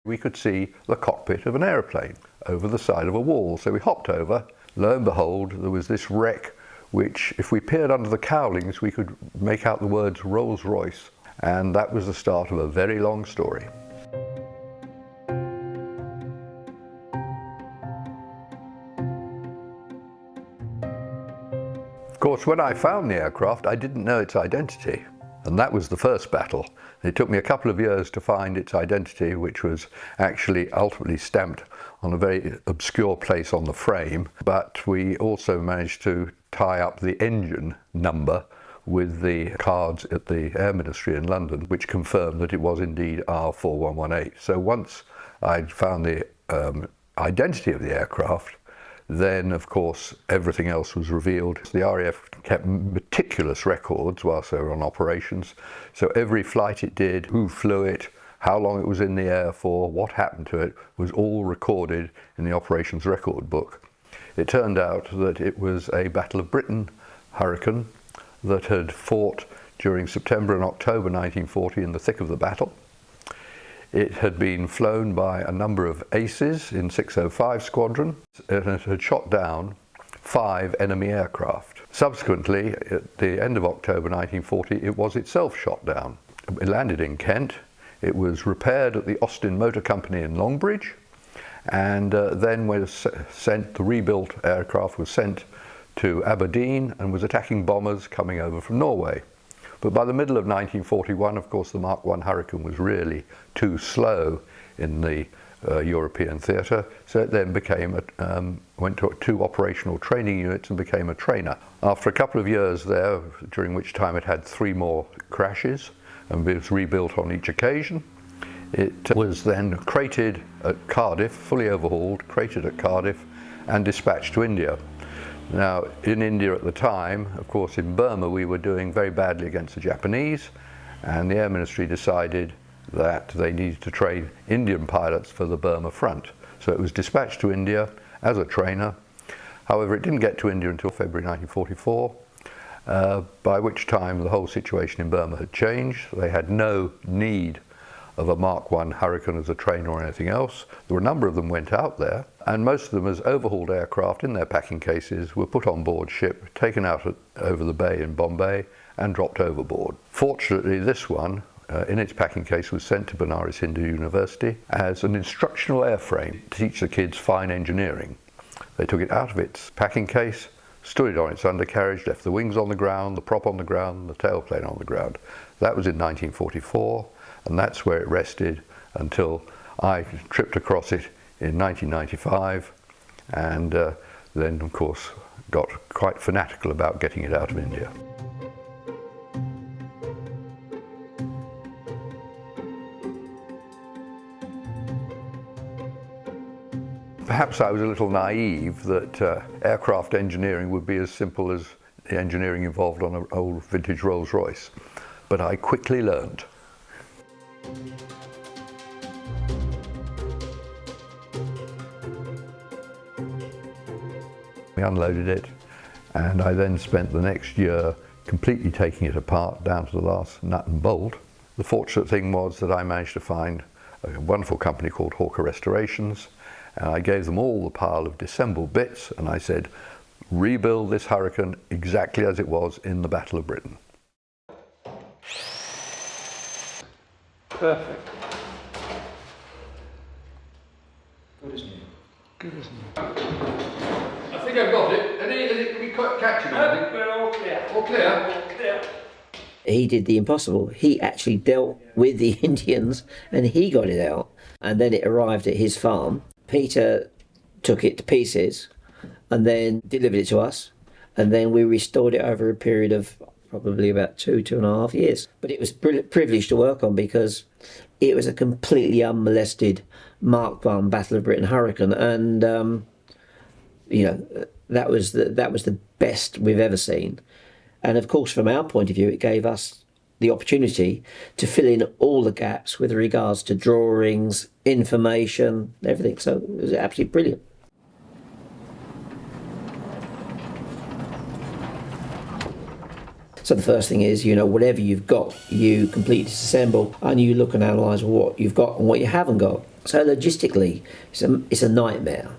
We could see the cockpit of an aeroplane over the side of a wall. So we hopped over. Lo and behold, there was this wreck which, if we peered under the cowlings, we could make out the words Rolls-Royce. And that was the start of a very long story. Of course, when I found the aircraft, I didn't know its identity. And that was the first battle. It took me a couple of years to find its identity, which was actually ultimately stamped on a very obscure place on the frame. But we also managed to tie up the engine number with the cards at the Air Ministry in London, which confirmed that it was indeed R4118. So once I'd found the identity of the aircraft, then of course everything else was revealed. The RAF kept meticulous records whilst they were on operations. So every flight it did, who flew it, how long it was in the air for, what happened to it, was all recorded in the operations record book. It turned out that it was a Battle of Britain Hurricane that had fought during September and October 1940 in the thick of the battle. It had been flown by a number of aces in 605 Squadron, and it had shot down 5 enemy aircraft. Subsequently, at the end of October 1940, it was itself shot down. It landed in Kent. It was repaired at the Austin Motor Company in Longbridge, and then was sent, the rebuilt aircraft was sent to Aberdeen and was attacking bombers coming over from Norway. But by the middle of 1941, of course, the Mark I Hurricane was really too slow in the European theatre, so it then became went to 2 operational training units and became a trainer. After a couple of years there, during which time it had 3 more crashes and was rebuilt on each occasion, it was then crated at Cardiff, fully overhauled, crated at Cardiff and dispatched to India. Now, in India at the time, of course, in Burma, we were doing very badly against the Japanese, and the Air Ministry decided that they needed to train Indian pilots for the Burma front. So it was dispatched to India as a trainer. However, it didn't get to India until February 1944, by which time the whole situation in Burma had changed. They had no need of a Mark I Hurricane as a trainer or anything else. There were a number of them went out there, and most of them, as overhauled aircraft in their packing cases, were put on board ship, taken out over the bay in Bombay and dropped overboard. Fortunately, this one, in its packing case, was sent to Banaras Hindu University as an instructional airframe to teach the kids fine engineering. They took it out of its packing case, stood it on its undercarriage, left the wings on the ground, the prop on the ground, the tailplane on the ground. That was in 1944. And that's where it rested until I tripped across it in 1995, and then of course got quite fanatical about getting it out of India. Perhaps I was a little naive that aircraft engineering would be as simple as the engineering involved on an old vintage Rolls-Royce, but I quickly learned. We unloaded it, and I then spent the next year completely taking it apart down to the last nut and bolt. The fortunate thing was that I managed to find a wonderful company called Hawker Restorations, and I gave them all the pile of disassembled bits, and I said, rebuild this Hurricane exactly as it was in the Battle of Britain. Perfect. Good as new. Good as new. I think I've got it. Can we catch it? We're all clear. All clear? All clear. He did the impossible. He actually dealt with the Indians and he got it out. And then it arrived at his farm. Peter took it to pieces and then delivered it to us. And then we restored it over a period of probably about 2.5 years. But it was a privilege to work on because it was a completely unmolested Mark I Battle of Britain Hurricane, and that was the best we've ever seen. And of course, from our point of view, it gave us the opportunity to fill in all the gaps with regards to drawings, information, everything. So it was absolutely brilliant. So the first thing is, whatever you've got, you completely disassemble and you look and analyse what you've got and what you haven't got. So logistically, it's a nightmare.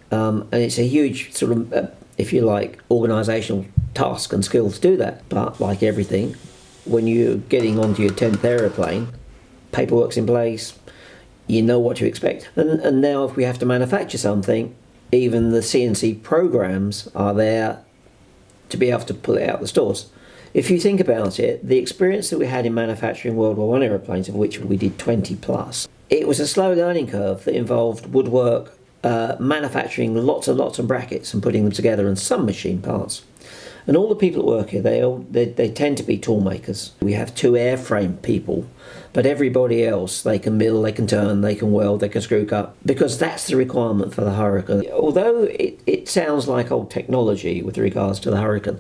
And it's a huge sort of, if you like, organisational task and skill to do that. But like everything, when you're getting onto your 10th aeroplane, paperwork's in place, you know what to expect. And now if we have to manufacture something, even the CNC programs are there to be able to pull it out the stores. If you think about it, the experience that we had in manufacturing World War I aeroplanes, of which we did 20 plus, it was a slow learning curve that involved woodwork, manufacturing lots and lots of brackets and putting them together, and some machine parts. And all the people that work here, they tend to be tool makers. We have 2 airframe people, but everybody else, they can mill, they can turn, they can weld, they can screw cut, because that's the requirement for the Hurricane. Although it sounds like old technology with regards to the Hurricane,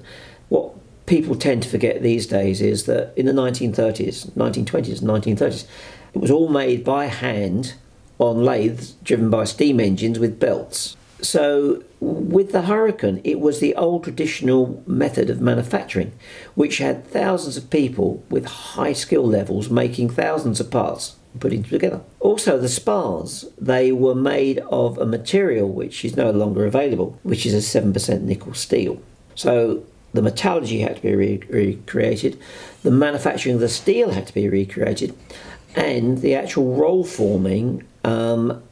what people tend to forget these days is that in the 1930s, 1920s, 1930s, it was all made by hand on lathes driven by steam engines with belts. So with the Hurricane, it was the old traditional method of manufacturing, which had thousands of people with high skill levels making thousands of parts and putting them together. Also the spars, they were made of a material which is no longer available, which is a 7% nickel steel. So the metallurgy had to be recreated, the manufacturing of the steel had to be recreated, and the actual roll forming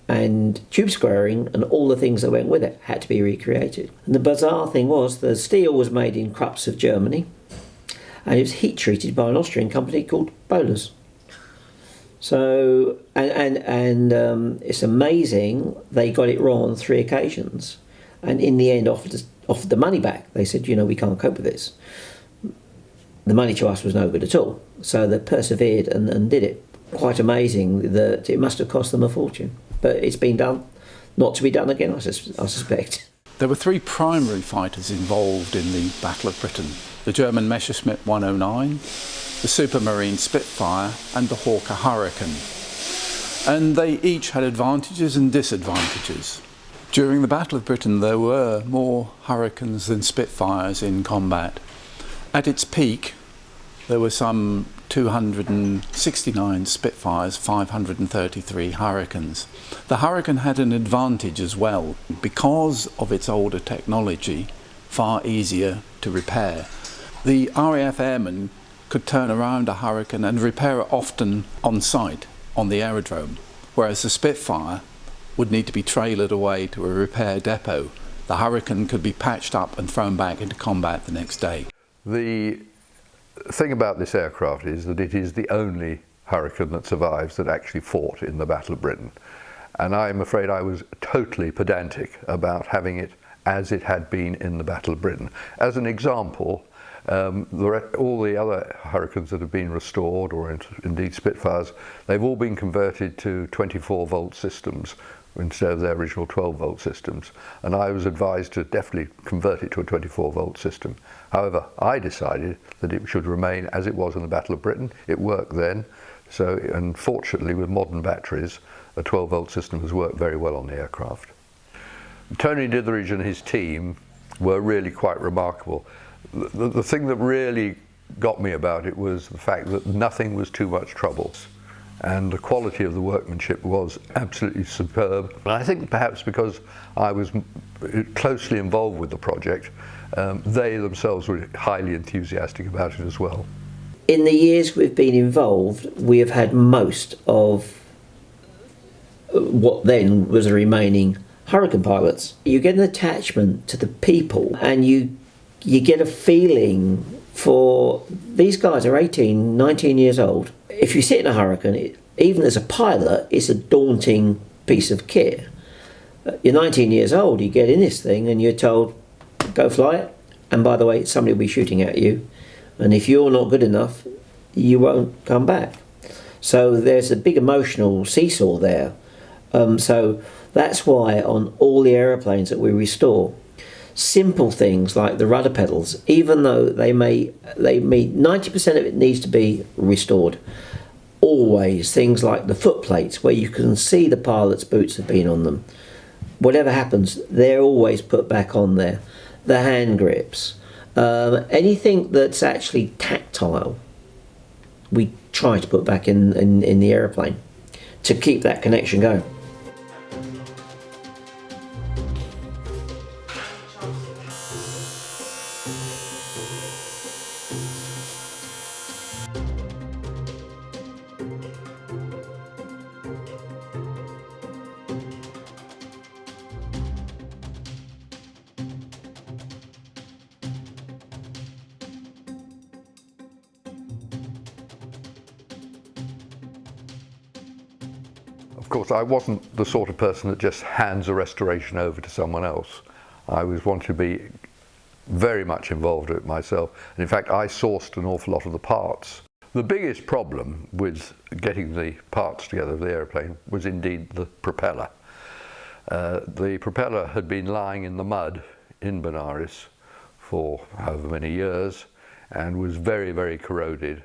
and tube squaring and all the things that went with it had to be recreated. And the bizarre thing was the steel was made in Krups of Germany, and it was heat treated by an Austrian company called Bohlers. So and it's amazing, they got it wrong on 3 occasions, and in the end offered the money back. They said, we can't cope with this. The money to us was no good at all. So they persevered and did it. Quite amazing that it must have cost them a fortune. But it's been done, not to be done again, I suspect. There were 3 primary fighters involved in the Battle of Britain: the German Messerschmitt 109, the Supermarine Spitfire and the Hawker Hurricane. And they each had advantages and disadvantages. During the Battle of Britain there were more Hurricanes than Spitfires in combat. At its peak there were some 269 Spitfires, 533 Hurricanes. The Hurricane had an advantage as well, because of its older technology, far easier to repair. The RAF airmen could turn around a Hurricane and repair it often on site, on the aerodrome, whereas the Spitfire would need to be trailered away to a repair depot. The Hurricane could be patched up and thrown back into combat the next day. The thing about this aircraft is that it is the only Hurricane that survives that actually fought in the Battle of Britain. And I'm afraid I was totally pedantic about having it as it had been in the Battle of Britain. As an example, all the other Hurricanes that have been restored, or indeed Spitfires, they've all been converted to 24-volt systems instead of their original 12-volt systems, and I was advised to definitely convert it to a 24-volt system. However, I decided that it should remain as it was in the Battle of Britain. It worked then, so unfortunately with modern batteries, a 12-volt system has worked very well on the aircraft. Tony Ditheridge and his team were really quite remarkable. The thing that really got me about it was the fact that nothing was too much trouble, and the quality of the workmanship was absolutely superb. And I think perhaps because I was closely involved with the project, they themselves were highly enthusiastic about it as well. In the years we've been involved, we have had most of what then was the remaining Hurricane pilots. You get an attachment to the people, and you get a feeling for these guys are 18, 19 years old. If you sit in a Hurricane, even as a pilot, it's a daunting piece of kit. You're 19 years old, you get in this thing and you're told, go fly it, and by the way, somebody will be shooting at you, and if you're not good enough, you won't come back. So there's a big emotional seesaw there. So that's why on all the aeroplanes that we restore, simple things like the rudder pedals, even though they may 90% of it needs to be restored, always things like the foot plates where you can see the pilot's boots have been on them, whatever happens, they're always put back on there. The hand grips, Anything that's actually tactile, we try to put back in the aeroplane to keep that connection going. Of course, I wasn't the sort of person that just hands a restoration over to someone else. I was wanting to be very much involved in it myself. And in fact, I sourced an awful lot of the parts. The biggest problem with getting the parts together of the aeroplane was indeed the propeller. The propeller had been lying in the mud in Benares for however many years and was very, very corroded.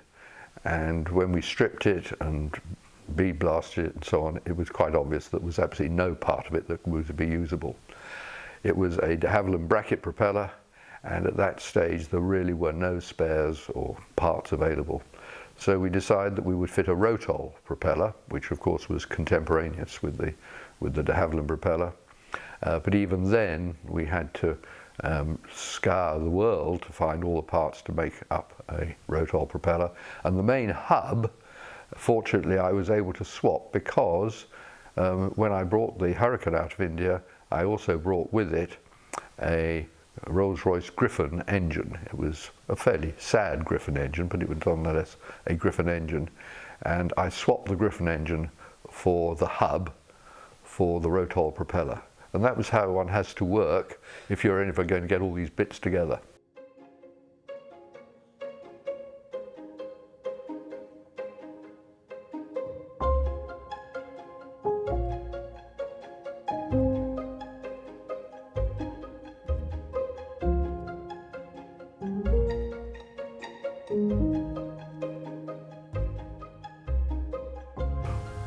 And when we stripped it and bead blasted it and so on, it was quite obvious that there was absolutely no part of it that would be usable. It was a de Havilland bracket propeller, and at that stage there really were no spares or parts available. So we decided that we would fit a rotol propeller, which of course was contemporaneous with the de Havilland propeller. But even then we had to scour the world to find all the parts to make up a rotol propeller. And the main hub, fortunately, I was able to swap because when I brought the Hurricane out of India, I also brought with it a Rolls-Royce Griffon engine. It was a fairly sad Griffon engine, but it was nonetheless a Griffon engine. And I swapped the Griffon engine for the hub for the rotol propeller. And that was how one has to work if you're ever going to get all these bits together.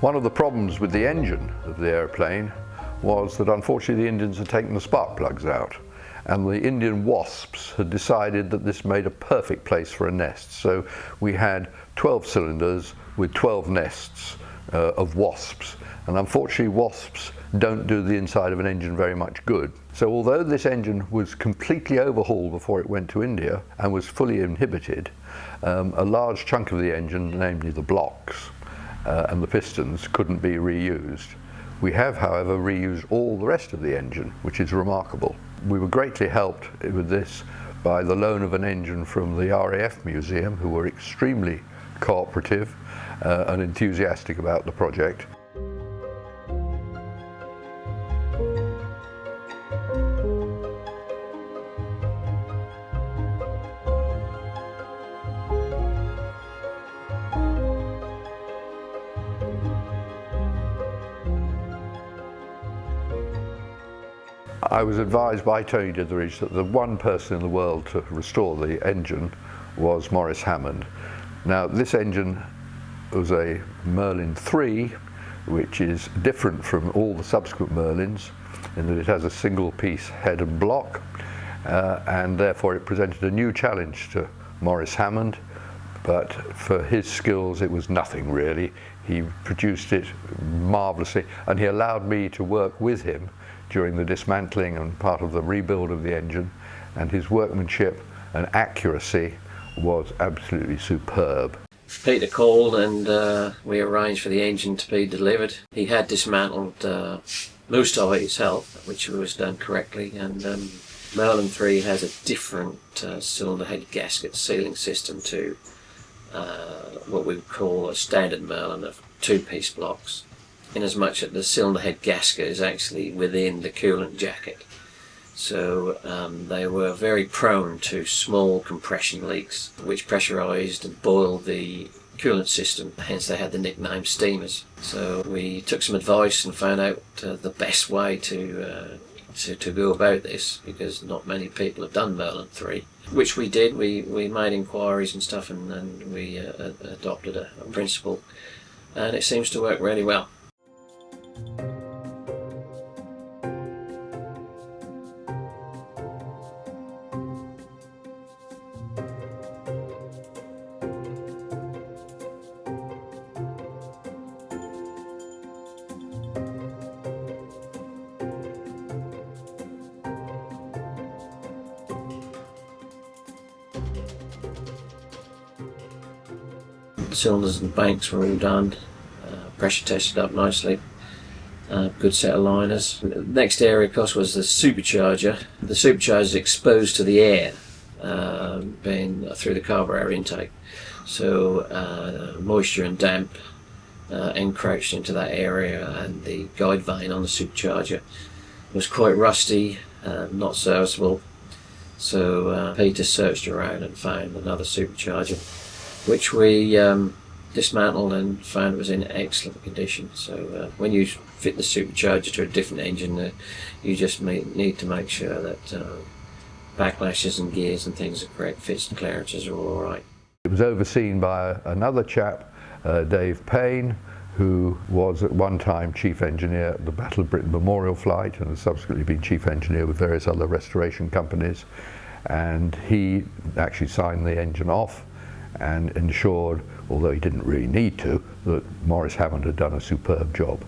One of the problems with the engine of the airplane was that unfortunately the Indians had taken the spark plugs out, and the Indian wasps had decided that this made a perfect place for a nest. So we had 12 cylinders with 12 nests of wasps, and unfortunately wasps don't do the inside of an engine very much good. So although this engine was completely overhauled before it went to India and was fully inhibited, a large chunk of the engine, namely the blocks and the pistons, couldn't be reused. We have, however, reused all the rest of the engine, which is remarkable. We were greatly helped with this by the loan of an engine from the RAF Museum, who were extremely cooperative and enthusiastic about the project. I was advised by Tony Ditheridge that the one person in the world to restore the engine was Maurice Hammond. Now, this engine was a Merlin 3, which is different from all the subsequent Merlins in that it has a single piece head and block, and therefore it presented a new challenge to Maurice Hammond, but for his skills it was nothing really. He produced it marvellously, and he allowed me to work with him during the dismantling and part of the rebuild of the engine, and his workmanship and accuracy was absolutely superb. Peter called and we arranged for the engine to be delivered. He had dismantled most of it himself, which was done correctly, and Merlin 3 has a different cylinder head gasket sealing system to what we would call a standard Merlin of two-piece blocks, in as much that the cylinder head gasket is actually within the coolant jacket. So they were very prone to small compression leaks, which pressurised and boiled the coolant system, hence they had the nickname steamers. So we took some advice and found out the best way to go about this, because not many people have done Merlin 3, which we did. We made inquiries and stuff, and we adopted a principle, and it seems to work really well. the cylinders and banks were all done, pressure tested up nicely. Good set of liners. Next area, of course, was the supercharger. The supercharger is exposed to the air, being through the carburetor intake. So moisture and damp encroached into that area, and the guide vane on the supercharger was quite rusty, not serviceable. So Peter searched around and found another supercharger, which we dismantled and found it was in excellent condition. So when you fit the supercharger to a different engine, you just need to make sure that backlashes and gears and things are correct, fits and clearances are all right. It was overseen by another chap, Dave Payne, who was at one time chief engineer at the Battle of Britain Memorial Flight and has subsequently been chief engineer with various other restoration companies. And he actually signed the engine off and ensured, although he didn't really need to, that Maurice Hammond had done a superb job.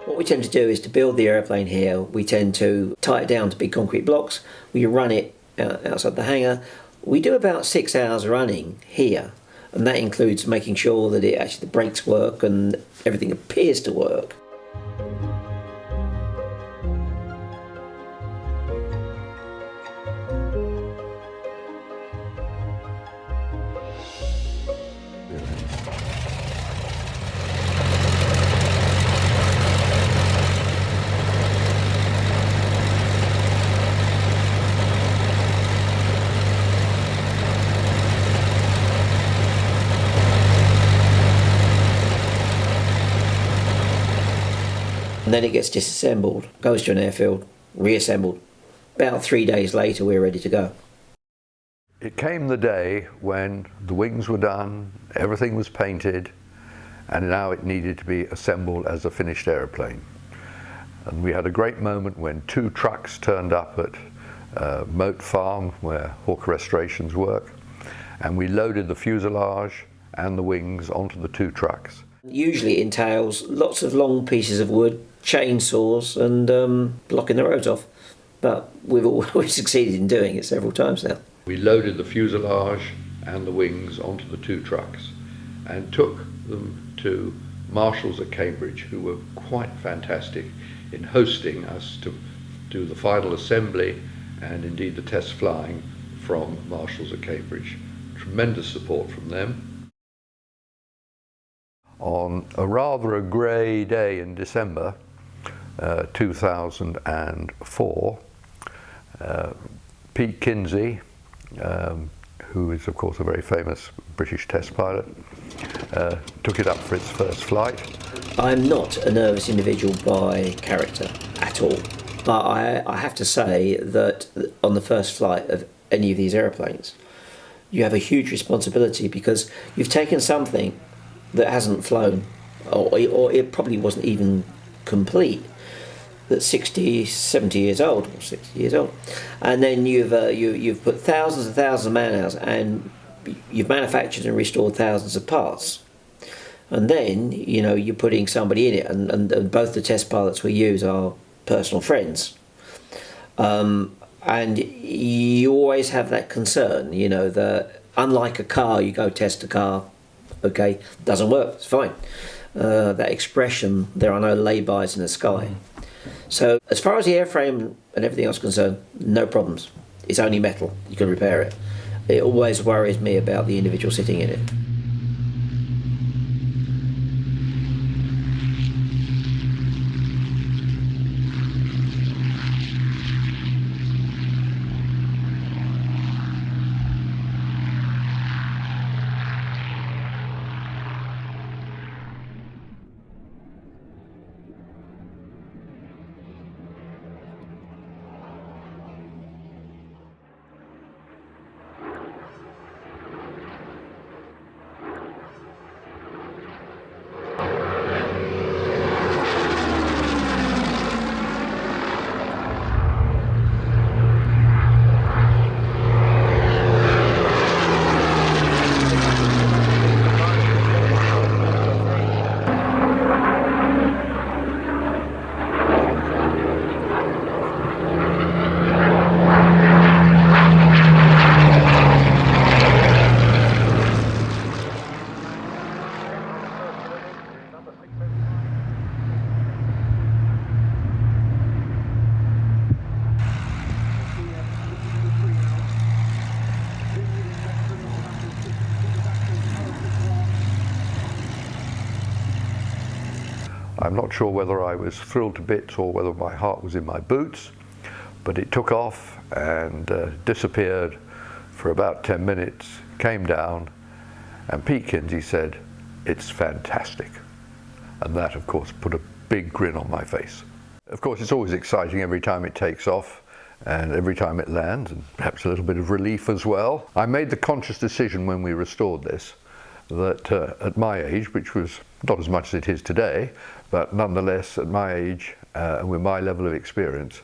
What we tend to do is to build the airplane here, we tend to tie it down to big concrete blocks, we run it outside the hangar. We do about 6 hours running here, and that includes making sure that the brakes work and everything appears to work. And then it gets disassembled, goes to an airfield, reassembled. About 3 days later, we're ready to go. It came the day when the wings were done, everything was painted, and now it needed to be assembled as a finished aeroplane. And we had a great moment when 2 trucks turned up at Moat Farm, where Hawker Restorations work, and we loaded the fuselage and the wings onto the 2 trucks. Usually it entails lots of long pieces of wood, chainsaws, and blocking the roads off. But we've succeeded in doing it several times now. We loaded the fuselage and the wings onto the 2 trucks and took them to Marshall's at Cambridge, who were quite fantastic in hosting us to do the final assembly and indeed the test flying from Marshall's at Cambridge. Tremendous support from them. On a rather a grey day in December 2004, Pete Kinsey, who is of course a very famous British test pilot, took it up for its first flight. I'm not a nervous individual by character at all, but I have to say that on the first flight of any of these aeroplanes, you have a huge responsibility because you've taken something that hasn't flown, or it probably wasn't even complete, that's 60, 70 years old, or 60 years old, and then you've put thousands and thousands of man hours, and you've manufactured and restored thousands of parts, and then you're putting somebody in it, and both the test pilots we use are personal friends, and you always have that concern, that unlike a car, you go test a car. Okay, doesn't work, it's fine. That expression, there are no laybys in the sky. So as far as the airframe and everything else is concerned, no problems. It's only metal, you can repair it. It always worries me about the individual sitting in it. I'm not sure whether I was thrilled to bits or whether my heart was in my boots, but it took off and disappeared for about 10 minutes, came down, and Pete Kinsey said, "It's fantastic." And that, of course, put a big grin on my face. Of course, it's always exciting every time it takes off and every time it lands, and perhaps a little bit of relief as well. I made the conscious decision when we restored this that at my age, which was not as much as it is today, but nonetheless at my age and with my level of experience,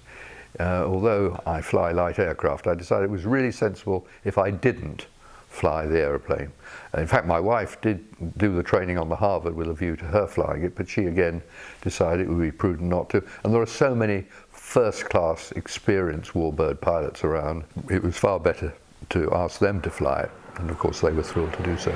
although I fly light aircraft, I decided it was really sensible if I didn't fly the aeroplane. In fact, my wife did do the training on the Harvard with a view to her flying it, but she again decided it would be prudent not to. And there are so many first-class experienced warbird pilots around, it was far better to ask them to fly it, and of course they were thrilled to do so.